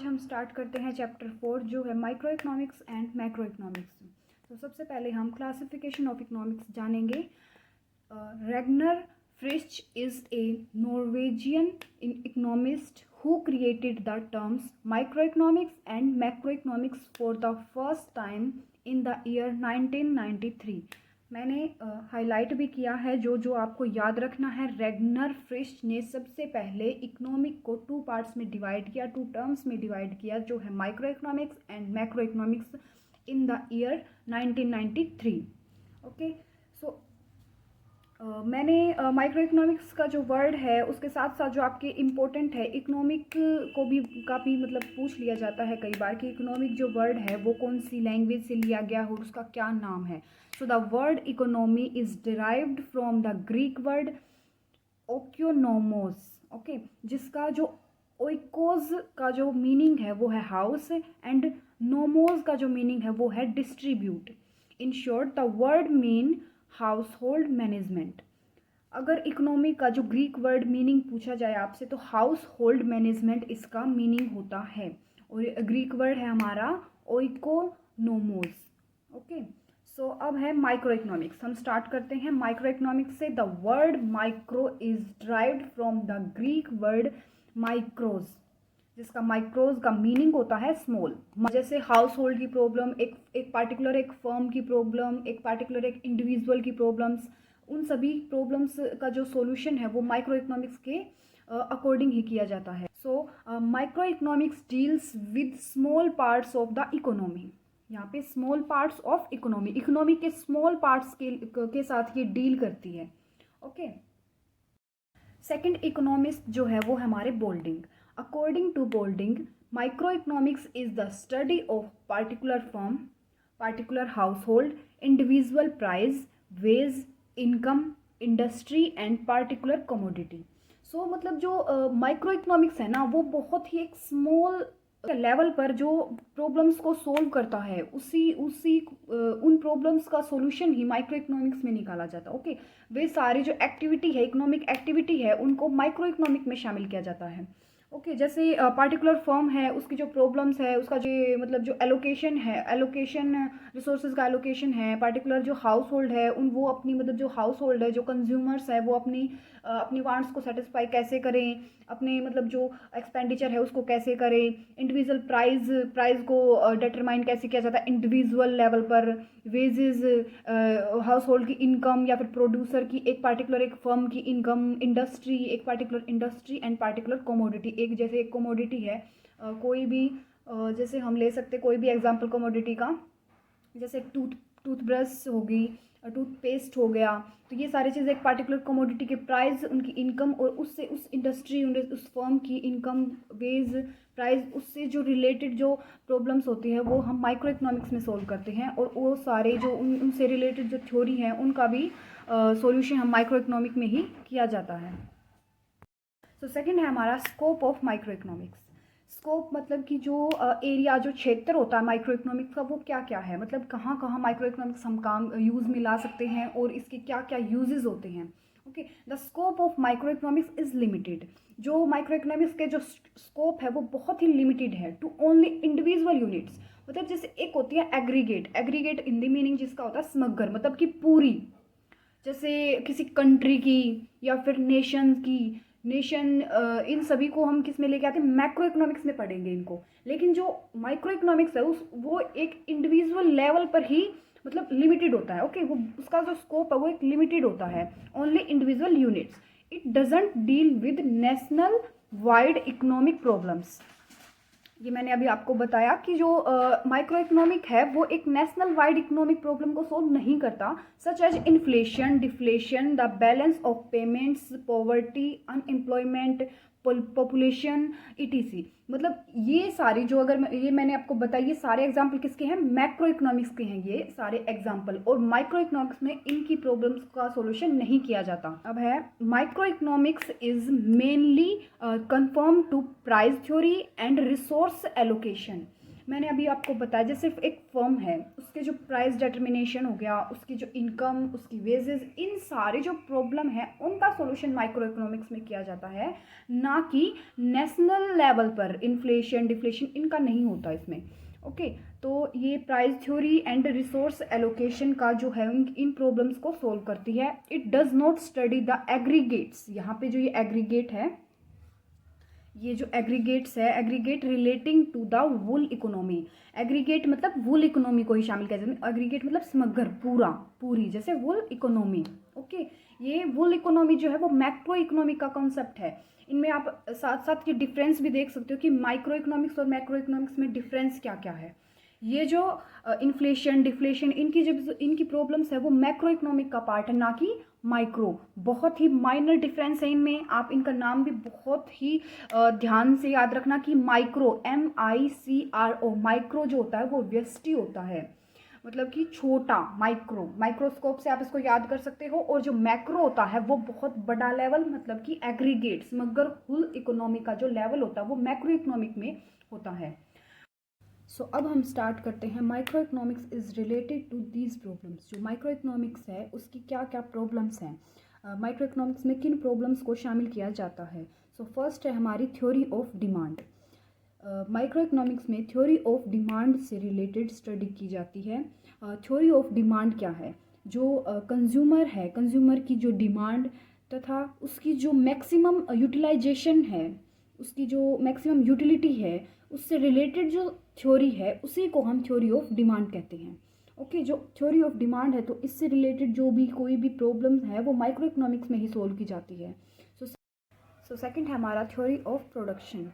हम स्टार्ट करते हैं चैप्टर 4 जो है micro economics and macro economics. तो सबसे पहले हम क्लासिफिकेशन ऑफ इकोनॉमिक्स जानेंगे। Ragnar Frisch is a Norwegian economist who created the terms micro economics and macro economics for the first time in the year 1993। मैंने highlight भी किया है जो जो आपको याद रखना है। रेगनर फ्रिश ने सबसे पहले इकोनॉमिक को टू पार्ट्स में डिवाइड किया, टू टर्म्स में डिवाइड किया, जो है micro economics and macro economics in the year 1993। Okay, so मैंने माइक्रो इकोनॉमिक्स का जो वर्ड है उसके साथ साथ जो आपके इम्पोर्टेंट है, इकोनॉमिक को भी काफ़ी मतलब पूछ लिया जाता है कई बार कि इकोनॉमिक जो वर्ड है वो कौन सी लैंग्वेज से लिया गया हो, उसका क्या नाम है। So the word economy is derived from the Greek word oikonomos. Okay, जिसका जो ओइकोज का जो मीनिंग है वो है हाउस एंड नोमोज का जो मीनिंग है वो है distribute. In short the word mean house hold management. अगर इकोनॉमी का जो ग्रीक वर्ड मीनिंग पूछा जाए आपसे तो हाउस होल्ड मैनेजमेंट इसका मीनिंग होता है और ग्रीक वर्ड है हमारा ओइकोनोमोस। ओके, सो अब है माइक्रो इकोनॉमिक्स। हम स्टार्ट करते हैं माइक्रो इकोनॉमिक्स से। The word micro is derived from the Greek word माइक्रोज, जिसका माइक्रोज का मीनिंग होता है स्मॉल। जैसे हाउस होल्ड की प्रॉब्लम, एक पार्टिकुलर एक फर्म की प्रॉब्लम, एक पार्टिकुलर एक इंडिविजुअल की प्रॉब्लम्स, उन सभी प्रॉब्लम्स का जो सॉल्यूशन है वो माइक्रो इकोनॉमिक्स के अकॉर्डिंग ही किया जाता है। So micro economics deals with small parts of the economy. यहाँ पे small parts of economy, economy के स्मॉल पार्ट्स के साथ ये डील करती है। ओके, सेकंड इकोनॉमिस्ट जो है वो हमारे Boulding. According to Boulding, micro economics is the study of particular firm, particular household, individual price, wage, income, industry and particular commodity. So मतलब जो माइक्रो इकोनॉमिक्स है ना वो बहुत ही एक स्मॉल लेवल पर जो प्रॉब्लम्स को सोल्व करता है उन प्रॉब्लम्स का सॉल्यूशन ही माइक्रो इकोनॉमिक्स में निकाला जाता है। ओके, वे सारी जो एक्टिविटी है, इकोनॉमिक एक्टिविटी है, उनको माइक्रो इकोनॉमिक में शामिल किया जाता है। ओके, जैसे पार्टिकुलर फर्म है, उसकी जो प्रॉब्लम्स है, उसका जो मतलब जो एलोकेशन है, एलोकेशन रिसोर्सेज का एलोकेशन है, पार्टिकुलर जो हाउस होल्ड है उन वो अपनी मतलब जो हाउस होल्ड है, जो कंज्यूमर्स है, वो अपनी वांट्स को सेटिस्फाई कैसे करें, अपने मतलब जो एक्सपेंडिचर है उसको कैसे करें, इंडिविजुअल प्राइस को डिटरमाइन कैसे किया जाता है इंडिविजुअल लेवल पर, वेजेस, हाउस होल्ड की इनकम या फिर प्रोड्यूसर की एक पार्टिकुलर एक फर्म की इनकम, इंडस्ट्री एक particular industry and particular commodity. एक जैसे एक कमोडिटी है कोई भी जैसे हम ले सकते कोई भी एग्जांपल कमोडिटी का, जैसे टूथब्रश होगी, टूथपेस्ट हो गया, तो ये सारी चीज़ें एक पार्टिकुलर कमोडिटी के प्राइस, उनकी इनकम और उससे उस इंडस्ट्री उस फर्म की इनकम, वेज, प्राइस, उससे जो रिलेटेड जो प्रॉब्लम्स होती है वो हम माइक्रो इकोनॉमिक्स में सोल्व करते हैं और वो सारे जो उनसे रिलेटेड जो थ्योरी हैं उनका भी सॉल्यूशन हम माइक्रो इकोनॉमिक में ही किया जाता है। सो सेकंड है हमारा scope of micro economics. Scope मतलब कि जो एरिया, जो क्षेत्र होता है माइक्रो इकोनॉमिक्स का वो क्या क्या है, मतलब कहाँ कहाँ माइक्रो इकोनॉमिक्स हम काम यूज़ में ला सकते हैं और इसके क्या क्या यूजेस होते हैं। Okay, the scope of micro economics is limited. जो माइक्रो इकोनॉमिक्स के जो स्कोप है वो बहुत ही लिमिटेड है टू ओनली इंडिविजुअल यूनिट्स। मतलब जैसे एक होती है एग्रीगेट, एग्रीगेट हिंदी मीनिंग जिसका होता है समग्र, मतलब कि पूरी, जैसे किसी कंट्री की या फिर नेशन, इन सभी को हम किस में लेके आते हैं, मैक्रो इकोनॉमिक्स में पढ़ेंगे इनको। लेकिन जो माइक्रो इकोनॉमिक्स है वो एक इंडिविजुअल लेवल पर ही मतलब लिमिटेड होता है। ओके, वो उसका जो स्कोप है वो एक लिमिटेड होता है, only individual units. It doesn't deal with national wide economic problems. ये मैंने अभी आपको बताया कि जो माइक्रो इकोनॉमिक है वो एक नेशनल वाइड इकोनॉमिक प्रॉब्लम को सोल्व नहीं करता, such as inflation, deflation, the balance of payments, poverty, unemployment, population, etc. मतलब ये सारी जो ये मैंने आपको बताई, ये सारे एग्जाम्पल किसके हैं, मैक्रो इकोनॉमिक्स के हैं ये सारे एग्जाम्पल, और माइक्रो इकोनॉमिक्स में इनकी प्रॉब्लम्स का सॉल्यूशन नहीं किया जाता। अब है micro economics is mainly confirm to price theory and resource allocation. मैंने अभी आपको बताया जैसे सिर्फ एक फर्म है, उसके जो प्राइस डिटर्मिनेशन हो गया, उसकी जो इनकम, उसकी वेजेस, इन सारे जो प्रॉब्लम है उनका सॉल्यूशन माइक्रो इकोनॉमिक्स में किया जाता है, ना कि नेशनल लेवल पर इन्फ्लेशन डिफ्लेशन इनका नहीं होता इसमें। ओके, तो ये price theory and resource allocation का जो है इन प्रॉब्लम्स को सोल्व करती है। It does not study the aggregates, यहाँ पे जो ये एग्रीगेट है, ये जो एग्रीगेट्स है, aggregate relating to the whole economy. Aggregate मतलब वुल इकोनॉमी को ही शामिल किया जाता है। एग्रीगेट मतलब समग्र, पूरा, पूरी, जैसे वुल इकोनॉमी। ओके, ये वुल इकोनॉमी जो है वो मैक्रो इकोनॉमी का कॉन्सेप्ट है। इनमें आप साथ साथ ये डिफरेंस भी देख सकते हो कि माइक्रो इकोनॉमिक्स और मैक्रो इकोनॉमिक्स में डिफरेंस क्या क्या है। ये जो इन्फ्लेशन डिफ्लेशन इनकी जब इनकी प्रॉब्लम्स है वो मैक्रो इकोनॉमिक का पार्ट है, ना कि माइक्रो। बहुत ही माइनर डिफरेंस है इनमें। आप इनका नाम भी बहुत ही ध्यान से याद रखना कि माइक्रो, MICRO, माइक्रो जो होता है वो व्यष्टि होता है, मतलब कि छोटा, माइक्रो, माइक्रोस्कोप से आप इसको याद कर सकते हो। और जो मैक्रो होता है वो बहुत बड़ा लेवल, मतलब कि एग्रीगेट समग्र कुल इकोनॉमी का जो लेवल होता है वो मैक्रो इकोनॉमिक में होता है। सो अब हम स्टार्ट करते हैं। Micro economics is related to these problems. जो माइक्रो इकोनॉमिक्स है उसकी क्या क्या प्रॉब्लम्स हैं, माइक्रो इकोनॉमिक्स में किन प्रॉब्लम्स को शामिल किया जाता है। सो फर्स्ट है हमारी theory of demand. Micro economics में थ्योरी ऑफ डिमांड से रिलेटेड स्टडी की जाती है। थ्योरी ऑफ डिमांड क्या है, जो कंज्यूमर है, कंज्यूमर की जो डिमांड तथा उसकी जो मैक्सिमम यूटिलाइजेशन है, उसकी जो मैक्सिमम यूटिलिटी है, उससे रिलेटेड जो थ्योरी है उसी को हम थ्योरी ऑफ डिमांड कहते हैं। ओके, जो थ्योरी ऑफ डिमांड है तो इससे रिलेटेड जो भी कोई भी प्रॉब्लम है वो माइक्रो इकोनॉमिक्स में ही सोल्व की जाती है। सो सेकंड है हमारा theory of production.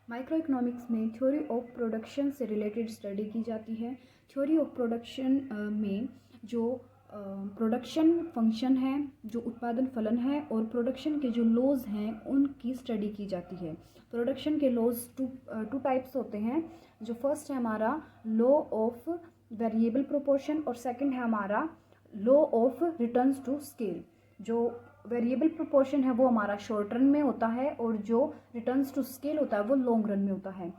Micro economics में थ्योरी ऑफ प्रोडक्शन से रिलेटेड स्टडी की जाती है। थ्योरी ऑफ प्रोडक्शन में जो प्रोडक्शन फंक्शन है, जो उत्पादन फलन है और प्रोडक्शन के जो लॉज हैं उनकी स्टडी की जाती है। प्रोडक्शन के लॉज टू टाइप्स होते हैं। जो फर्स्ट है हमारा लॉ ऑफ वेरिएबल प्रोपोर्शन और सेकंड है हमारा law of returns to scale. जो वेरिएबल प्रोपोर्शन है वो हमारा शॉर्ट रन में होता है और जो रिटर्न्स टू स्केल होता है वो लॉन्ग रन में होता है।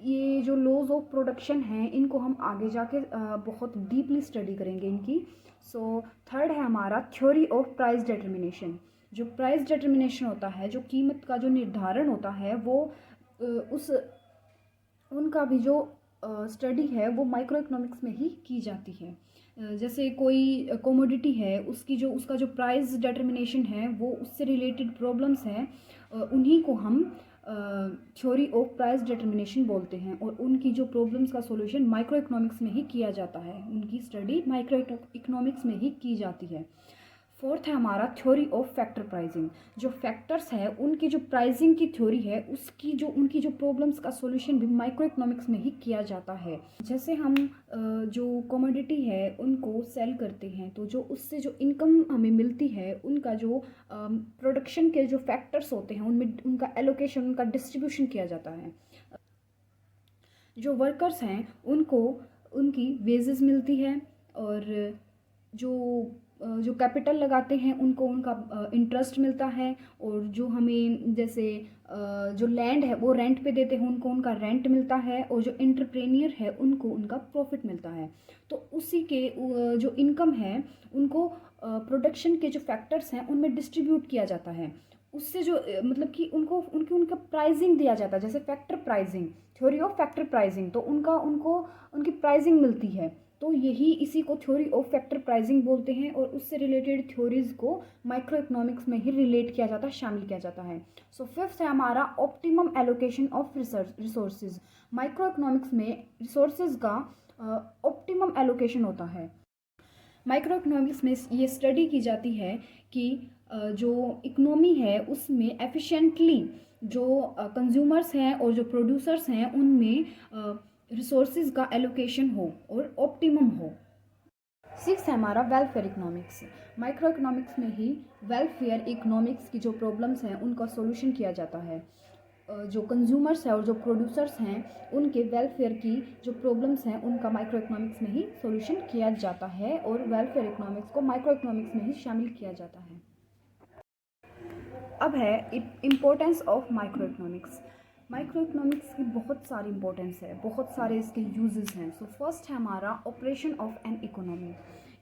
ये जो लॉज ऑफ प्रोडक्शन हैं इनको हम आगे जाके बहुत डीपली स्टडी करेंगे इनकी। सो थर्ड है हमारा थ्योरी ऑफ प्राइस डिटर्मिनेशन। जो प्राइस डिटर्मिनेशन होता है, जो कीमत का जो निर्धारण होता है वो उस उनका भी जो स्टडी है वो माइक्रो इकोनॉमिक्स में ही की जाती है। जैसे कोई कमोडिटी है, उसका जो प्राइस डिटर्मिनेशन है वो उससे रिलेटेड प्रॉब्लम्स हैं, उन्हीं को हम थ्योरी ऑफ प्राइस डिटर्मिनेशन बोलते हैं और उनकी जो प्रॉब्लम्स का सॉल्यूशन माइक्रो इकोनॉमिक्स में ही किया जाता है। उनकी स्टडी माइक्रो इकोनॉमिक्स में ही की जाती है। फोर्थ है हमारा थ्योरी ऑफ फैक्टर प्राइसिंग। जो फैक्टर्स है उनकी जो प्राइसिंग की थ्योरी है उनकी जो प्रॉब्लम्स का सॉल्यूशन भी माइक्रो इकोनॉमिक्स में ही किया जाता है। जैसे हम जो कमोडिटी है उनको सेल करते हैं तो जो उससे जो इनकम हमें मिलती है उनका जो प्रोडक्शन के जो फैक्टर्स होते हैं उनमें उनका एलोकेशन, उनका डिस्ट्रीब्यूशन किया जाता है। जो वर्कर्स हैं उनको उनकी वेजेस मिलती है और जो कैपिटल लगाते हैं उनको उनका इंटरेस्ट मिलता है और जो हमें जैसे जो लैंड है वो रेंट पे देते हैं उनको उनका रेंट मिलता है और जो एंटरप्रेन्योर है उनको उनका प्रॉफिट मिलता है। तो उसी के जो इनकम है उनको प्रोडक्शन के जो फैक्टर्स हैं उनमें डिस्ट्रीब्यूट किया जाता है। उससे जो मतलब कि उनका प्राइसिंग दिया जाता है, जैसे factor pricing, theory of factor pricing, तो उनकी प्राइसिंग मिलती है। तो इसी को थ्योरी ऑफ फैक्टर प्राइसिंग बोलते हैं और उससे रिलेटेड थ्योरीज को माइक्रो इकोनॉमिक्स में ही रिलेट किया जाता है, शामिल किया जाता है। सो फिफ्थ है हमारा optimum allocation of resources. Micro economics में रिसोर्सेज का ऑप्टिमम एलोकेशन होता है। माइक्रो इकोनॉमिक्स में ये स्टडी की जाती है कि जो इकोनॉमी है उसमें एफिशिएंटली जो कंज्यूमर्स हैं और जो प्रोड्यूसर्स हैं उनमें रिसोर्सेज का एलोकेशन हो और ऑप्टिमम हो। सिक्स है हमारा वेलफेयर इकोनॉमिक्स। माइक्रो इकोनॉमिक्स में ही वेलफेयर इकोनॉमिक्स की जो प्रॉब्लम्स हैं उनका सॉल्यूशन किया जाता है। जो कंज्यूमर्स हैं और जो प्रोड्यूसर्स हैं उनके वेलफेयर की जो प्रॉब्लम्स हैं उनका माइक्रो इकोनॉमिक्स में ही सॉल्यूशन किया जाता है और वेलफेयर इकोनॉमिक्स को माइक्रो इकोनॉमिक्स में ही शामिल किया जाता है। अब है importance of micro economics. Micro economics की बहुत सारी इंपॉर्टेंस है, बहुत सारे इसके यूजेस हैं। सो फर्स्ट है हमारा ऑपरेशन ऑफ एन इकोनॉमी।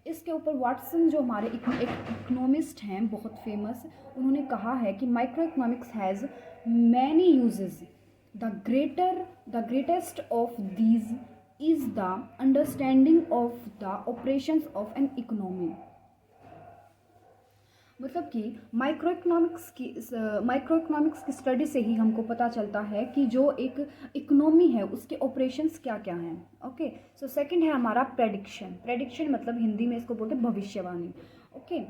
इसके ऊपर वाटसन जो हमारे एक इकोनॉमिस्ट हैं बहुत फेमस, उन्होंने कहा है कि micro economics has many uses, the greatest of these is the understanding of the operations of an economy. मतलब कि माइक्रो इकोनॉमिक्स की स्टडी से ही हमको पता चलता है कि जो एक इकोनॉमी है उसके ऑपरेशंस क्या क्या हैं। ओके, सो सेकंड है हमारा प्रेडिक्शन मतलब हिंदी में इसको बोलते हैं भविष्यवाणी। ओके,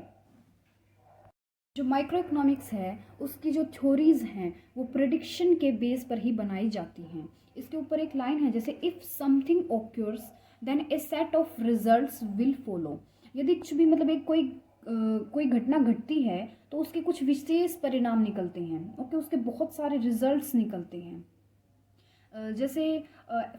जो माइक्रो इकोनॉमिक्स है उसकी जो थ्योरीज हैं वो प्रेडिक्शन के बेस पर ही बनाई जाती हैं। इसके ऊपर एक लाइन है जैसे if something occurs then a set of results will follow. यदि कुछ भी मतलब एक कोई घटना घटती है तो उसके कुछ विशेष परिणाम निकलते हैं। ओके, उसके बहुत सारे रिजल्ट्स निकलते हैं। जैसे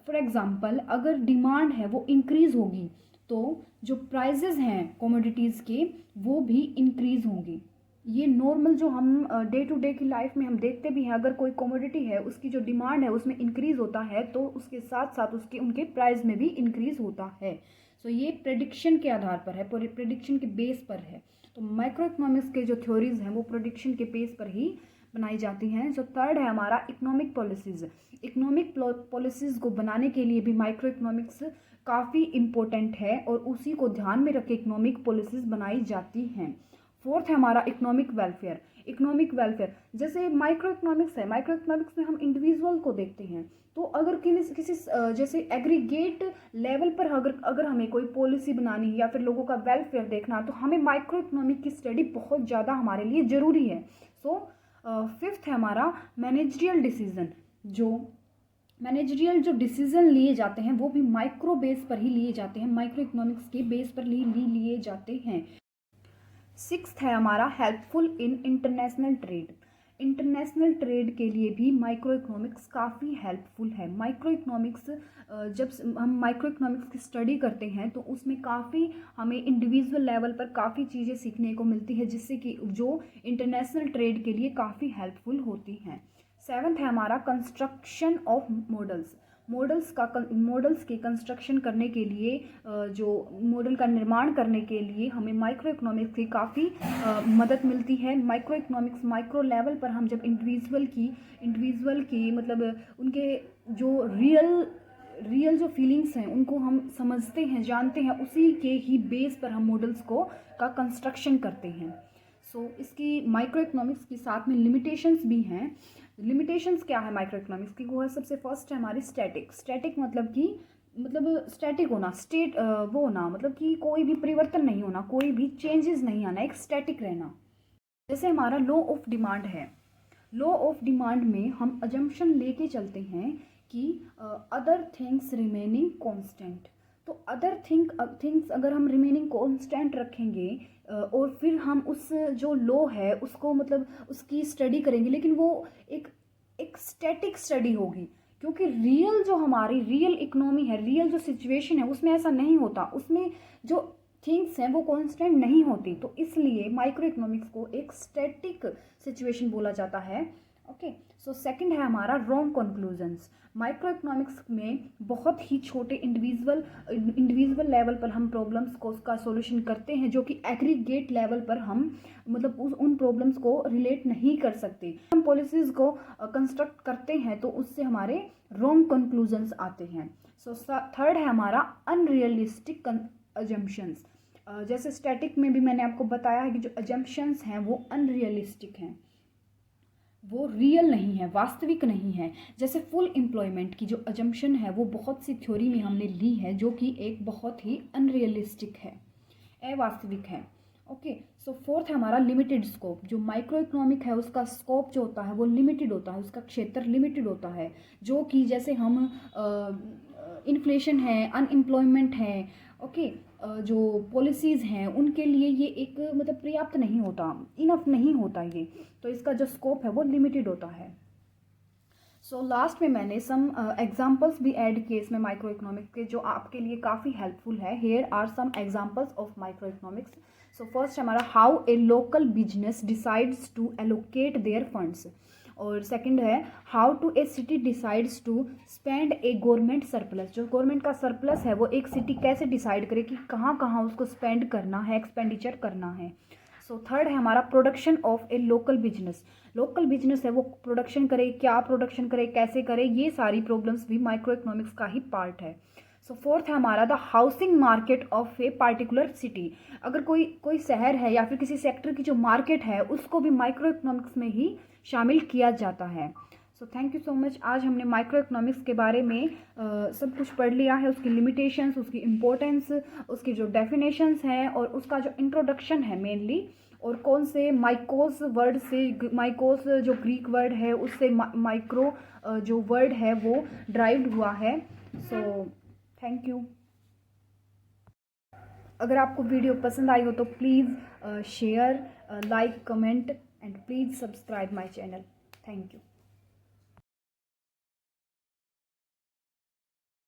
फॉर एग्जांपल अगर डिमांड है वो इंक्रीज़ होगी तो जो प्राइजेज़ हैं कमोडिटीज़ के वो भी इंक्रीज़ होंगे। ये नॉर्मल जो हम डे टू डे की लाइफ में हम देखते भी हैं, अगर कोई कमोडिटी है उसकी जो डिमांड है उसमें इंक्रीज़ होता है तो उसके साथ साथ उसके उनके प्राइस में भी इंक्रीज़ होता है। सो ये प्रेडिक्शन के आधार पर है, प्रेडिक्शन के बेस पर है। तो माइक्रो इकोनॉमिक्स के जो थ्योरीज हैं वो प्रेडिक्शन के बेस पर ही बनाई जाती हैं। जो थर्ड है हमारा इकोनॉमिक पॉलिसीज़। इकोनॉमिक पॉलिसीज़ को बनाने के लिए भी माइक्रो इकोनॉमिक्स काफ़ी इम्पोर्टेंट है और उसी को ध्यान में रख के इकोनॉमिक पॉलिसीज़ बनाई जाती हैं। फोर्थ है हमारा इकोनॉमिक वेलफेयर। जैसे माइक्रो इकोनॉमिक्स है, माइक्रो इकोनॉमिक्स में हम इंडिविजुअल को देखते हैं। तो अगर किसी जैसे एग्रीगेट लेवल पर अगर हमें कोई पॉलिसी बनानी है या फिर लोगों का वेलफेयर देखना तो हमें माइक्रो इकोनॉमिक की स्टडी बहुत ज़्यादा हमारे लिए ज़रूरी है। सो फिफ्थ है हमारा मैनेजरियल जो डिसीजन लिए जाते हैं वो भी माइक्रो बेस पर ही लिए जाते हैं, माइक्रो इकोनॉमिक्स के बेस पर लिए जाते हैं। सिक्स्थ है हमारा हेल्पफुल इन इंटरनेशनल ट्रेड के लिए भी माइक्रो इकोनॉमिक्स काफ़ी हेल्पफुल है। माइक्रो इकोनॉमिक्स जब हम माइक्रो इकोनॉमिक्स की स्टडी करते हैं तो उसमें काफ़ी हमें इंडिविजुअल लेवल पर काफ़ी चीज़ें सीखने को मिलती है जिससे कि जो इंटरनेशनल ट्रेड के लिए काफ़ी हेल्पफुल होती हैं। सेवन्थ है हमारा कंस्ट्रक्शन ऑफ मॉडल्स की कंस्ट्रक्शन करने के लिए, जो मॉडल का निर्माण करने के लिए हमें माइक्रो इकोनॉमिक्स की काफ़ी मदद मिलती है। माइक्रो इकोनॉमिक्स माइक्रो लेवल पर हम जब इंडिविजुअल की मतलब उनके जो रियल जो फीलिंग्स हैं उनको हम समझते हैं, जानते हैं, उसी के ही बेस पर हम मॉडल्स का कंस्ट्रक्शन करते हैं। सो इसकी माइक्रो इकोनॉमिक्स के साथ में लिमिटेशंस भी हैं। लिमिटेशंस क्या है माइक्रो इकोनॉमिक्स की? वो है सबसे फर्स्ट है हमारी स्टैटिक मतलब स्टैटिक होना, वो होना मतलब कि कोई भी परिवर्तन नहीं होना, कोई भी चेंजेस नहीं आना, एक स्टैटिक रहना। जैसे हमारा लॉ ऑफ डिमांड है, लॉ ऑफ डिमांड में हम अजम्पशन लेके चलते हैं कि अदर थिंग्स रिमेनिंग कांस्टेंट। तो अदर थिंग्स अगर हम रिमेनिंग कांस्टेंट रखेंगे और फिर हम उस जो लॉ है उसको मतलब उसकी स्टडी करेंगे, लेकिन वो एक स्टैटिक स्टडी होगी, क्योंकि जो हमारी रियल इकोनॉमी है, रियल जो सिचुएशन है उसमें ऐसा नहीं होता, उसमें जो थिंग्स हैं वो कांस्टेंट नहीं होती। तो इसलिए माइक्रो इकोनॉमिक्स को एक स्टैटिक सिचुएशन बोला जाता है। ओके, सो सेकंड है हमारा रॉन्ग कंक्लूजन्स। माइक्रो इकोनॉमिक्स में बहुत ही छोटे इंडिविजुअल लेवल पर हम प्रॉब्लम्स को उसका सॉल्यूशन करते हैं, जो कि एग्रीगेट लेवल पर हम मतलब उन प्रॉब्लम्स को रिलेट नहीं कर सकते। हम पॉलिसीज़ को कंस्ट्रक्ट करते हैं तो उससे हमारे रॉन्ग कंक्लूजन्स आते हैं। सो थर्ड है हमारा अनरियलिस्टिक अजम्पशंस। जैसे स्टैटिक में भी मैंने आपको बताया है कि जो अजम्पशंस हैं वो अनरियलिस्टिक हैं, वो रियल नहीं है, वास्तविक नहीं है। जैसे फुल एम्प्लॉयमेंट की जो अजम्पशन है वो बहुत सी थ्योरी में हमने ली है, जो कि एक बहुत ही अनरियलिस्टिक है, अवास्तविक है। ओके, सो फोर्थ है हमारा लिमिटेड स्कोप। जो माइक्रो इकोनॉमिक है उसका स्कोप जो होता है वो लिमिटेड होता है, उसका क्षेत्र लिमिटेड होता है, जो कि जैसे हम इन्फ्लेशन है, अनएम्प्लॉयमेंट है, ओके, जो पॉलिसीज़ हैं उनके लिए ये एक मतलब पर्याप्त नहीं होता, इनफ नहीं होता ये, तो इसका जो स्कोप है वो लिमिटेड होता है। सो लास्ट में मैंने सम एग्जांपल्स भी ऐड किए इसमें माइक्रो इकोनॉमिक्स के, जो आपके लिए काफ़ी हेल्पफुल है। Here are some examples of micro economics. So first हमारा how a local business decides to allocate their funds. और सेकंड है how to a city decides to spend a government surplus, जो गवर्नमेंट का surplus है वो एक city कैसे decide करे कि कहाँ कहाँ उसको स्पेंड करना है, एक्सपेंडिचर करना है। सो थर्ड है हमारा production of A local business, local business है वो प्रोडक्शन करे, क्या प्रोडक्शन करे, कैसे करे, ये सारी प्रॉब्लम्स भी माइक्रो इकोनॉमिक्स का ही पार्ट है। सो फोर्थ है हमारा the housing market of a particular city, अगर कोई शहर है या फिर किसी सेक्टर की जो मार्केट है उसको भी माइक्रो इकोनॉमिक्स में ही शामिल किया जाता है। So thank you so much. आज हमने माइक्रो इकोनॉमिक्स के बारे में सब कुछ पढ़ लिया है, उसकी लिमिटेशंस, उसकी इम्पोर्टेंस, उसकी जो डेफिनेशंस हैं और उसका जो इंट्रोडक्शन है मेनली, और कौन से माइकोस वर्ड से, माइकोस जो ग्रीक वर्ड है उससे माइक्रो जो वर्ड है वो ड्राइव्ड हुआ है। So thank you. अगर आपको वीडियो पसंद आई हो तो please share, like, comment and please subscribe my channel. Thank you.